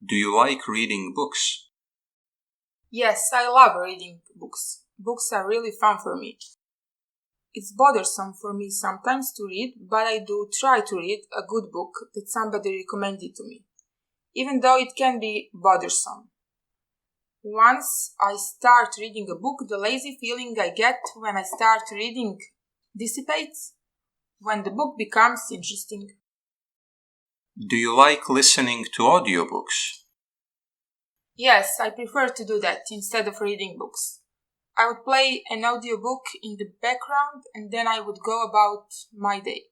Do you like reading books? Yes, I love reading books. Books are really fun for me. It's bothersome for me sometimes to read, but I do try to read a good book that somebody recommended to me, even though it can be bothersome. Once I start reading a book, the lazy feeling I get when I start reading dissipates when the book becomes interesting. Do you like listening to audiobooks? Yes, I prefer to do that instead of reading books. I would play an audiobook in the background and then I would go about my day.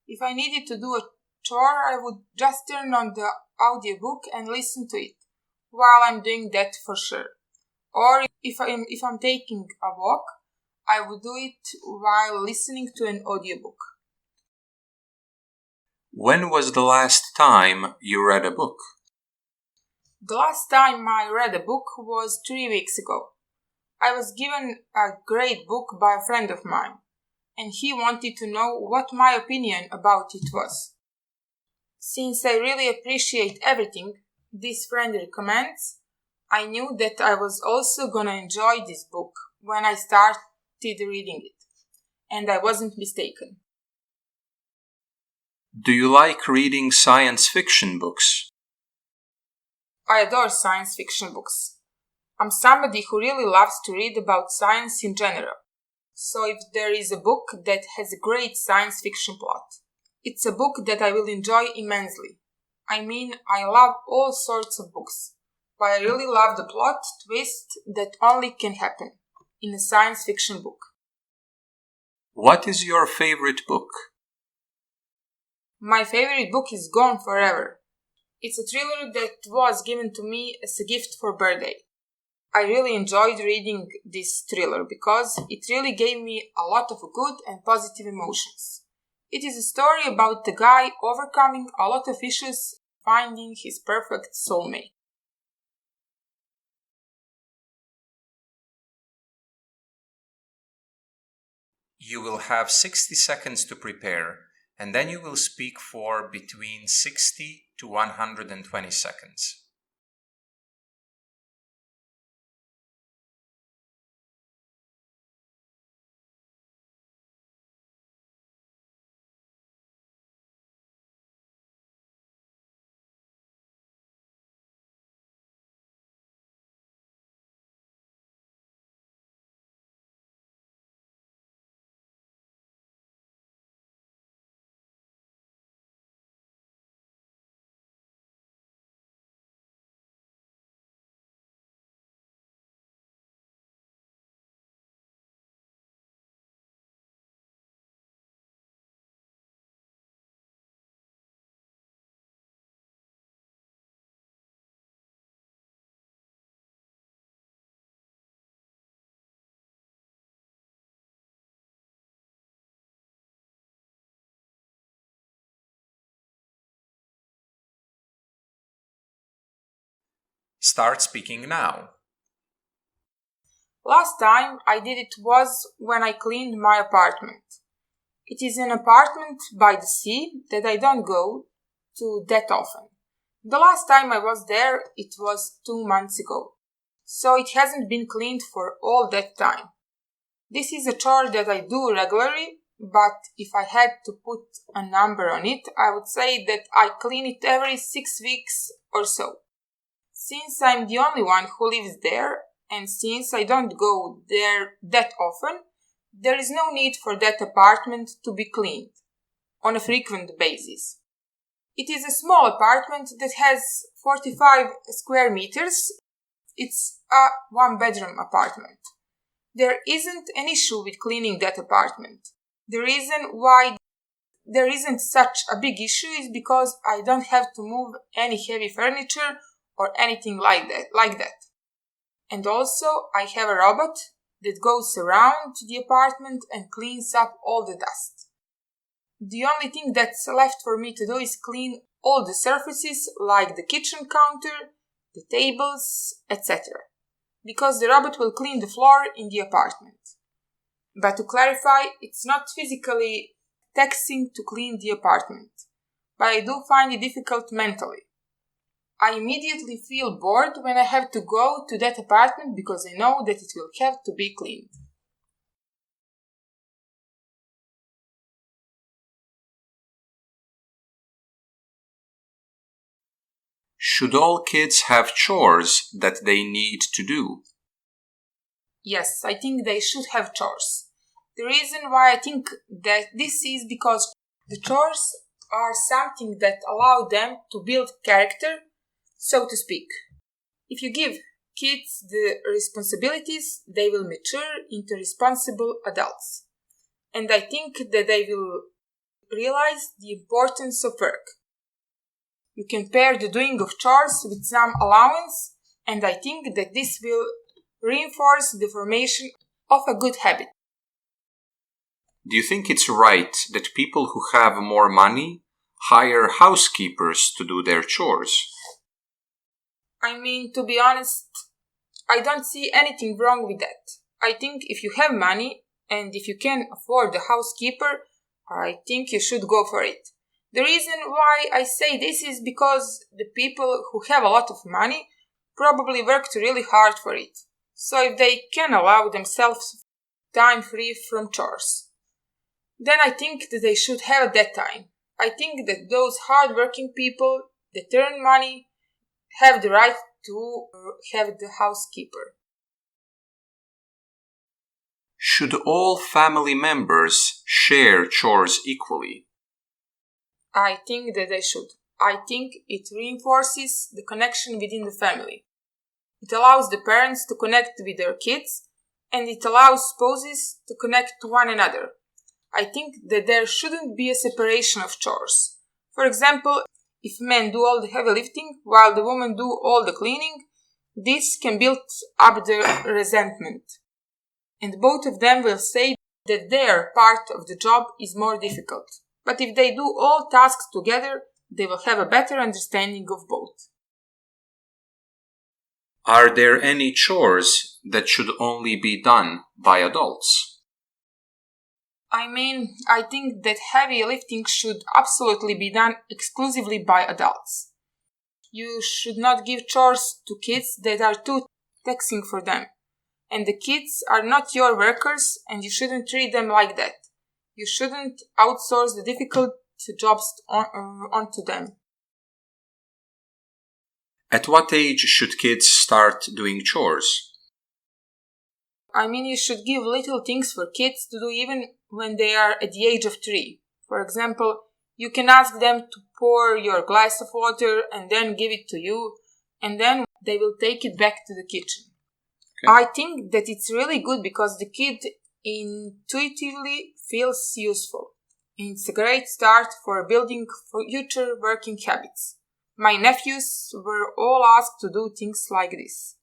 If I needed to do a chore, I would just turn on the audiobook and listen to it while I'm doing that for sure. Or if I'm taking a walk, I would do it while listening to an audiobook. When was the last time you read a book? The last time I read a book was 3 weeks ago. I was given a great book by a friend of mine, and he wanted to know what my opinion about it was. Since I really appreciate everything this friend recommends, I knew that I was also gonna enjoy this book when I started reading it, and I wasn't mistaken. Do you like reading science fiction books? I adore science fiction books. I'm somebody who really loves to read about science in general. So if there is a book that has a great science fiction plot, it's a book that I will enjoy immensely. I mean, I love all sorts of books, but I really love the plot twist that only can happen in a science fiction book. What is your favorite book? My favorite book is Gone Forever. It's a thriller that was given to me as a gift for birthday. I really enjoyed reading this thriller because it really gave me a lot of good and positive emotions. It is a story about the guy overcoming a lot of issues, finding his perfect soulmate. You will have 60 seconds to prepare, and then you will speak for between 60 to 120 seconds. Start speaking now. Last time I did it was when I cleaned my apartment. It is an apartment by the sea that I don't go to that often. The last time I was there, it was 2 months ago. So it hasn't been cleaned for all that time. This is a chore that I do regularly, but if I had to put a number on it, I would say that I clean it every 6 weeks or so. Since I'm the only one who lives there, and since I don't go there that often, there is no need for that apartment to be cleaned on a frequent basis. It is a small apartment that has 45 square meters. It's a one-bedroom apartment. There isn't an issue with cleaning that apartment. The reason why there isn't such a big issue is because I don't have to move any heavy furniture or anything like that. And also, I have a robot that goes around the apartment and cleans up all the dust. The only thing that's left for me to do is clean all the surfaces like the kitchen counter, the tables, etc. Because the robot will clean the floor in the apartment. But to clarify, it's not physically taxing to clean the apartment, but I do find it difficult mentally. I immediately feel bored when I have to go to that apartment because I know that it will have to be cleaned. Should all kids have chores that they need to do? Yes, I think they should have chores. The reason why I think that this is because the chores are something that allow them to build character, so to speak. If you give kids the responsibilities, they will mature into responsible adults. And I think that they will realize the importance of work. You can pair the doing of chores with some allowance, and I think that this will reinforce the formation of a good habit. Do you think it's right that people who have more money hire housekeepers to do their chores? I mean, to be honest, I don't see anything wrong with that. I think if you have money and if you can afford a housekeeper, I think you should go for it. The reason why I say this is because the people who have a lot of money probably worked really hard for it. So if they can allow themselves time free from chores, then I think that they should have that time. I think that those hard-working people that earn money have the right to have the housekeeper. Should all family members share chores equally? I think that they should. I think it reinforces the connection within the family. It allows the parents to connect with their kids, and it allows spouses to connect to one another. I think that there shouldn't be a separation of chores. For example, if men do all the heavy lifting while the women do all the cleaning, this can build up the resentment. And both of them will say that their part of the job is more difficult. But if they do all tasks together, they will have a better understanding of both. Are there any chores that should only be done by adults? I mean, I think that heavy lifting should absolutely be done exclusively by adults. You should not give chores to kids that are too taxing for them. And the kids are not your workers, and you shouldn't treat them like that. You shouldn't outsource the difficult jobs onto them. At what age should kids start doing chores? I mean, you should give little things for kids to do even when they are at the age of 3. For example, you can ask them to pour your glass of water and then give it to you, and then they will take it back to the kitchen. Okay. I think that it's really good because the kid intuitively feels useful. And it's a great start for building future working habits. My nephews were all asked to do things like this.